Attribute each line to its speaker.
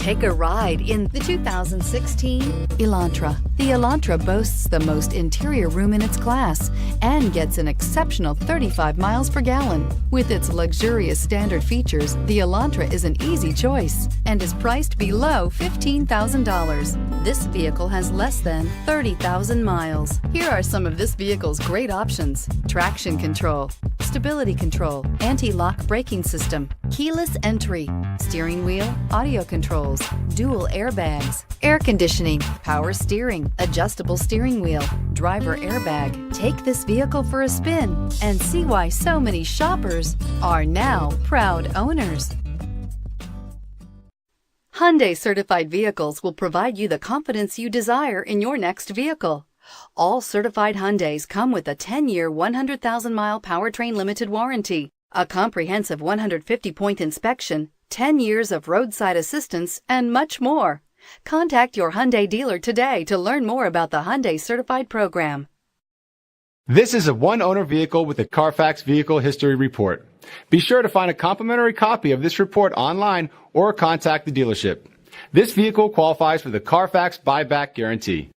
Speaker 1: Take a ride in the 2016 Elantra. The Elantra boasts the most interior room in its class and gets an exceptional 35 miles per gallon. With its luxurious standard features, the Elantra is an easy choice and is priced below $15,000. This vehicle has less than 30,000 miles. Here are some of this vehicle's great options: traction control, stability control, anti-lock braking system, keyless entry, steering wheel audio controls, dual airbags, air conditioning, power steering, adjustable steering wheel, driver airbag. Take this vehicle for a spin and see why so many shoppers are now proud owners. Hyundai certified vehicles will provide you the confidence you desire in your next vehicle. All certified Hyundais come with a 10-year, 100,000-mile powertrain limited warranty, a comprehensive 150-point inspection, 10 years of roadside assistance, and much more. Contact your Hyundai dealer today to learn more about the Hyundai Certified Program.
Speaker 2: This is a one-owner vehicle with a Carfax Vehicle History Report. Be sure to find a complimentary copy of this report online or contact the dealership. This vehicle qualifies for the Carfax Buyback Guarantee.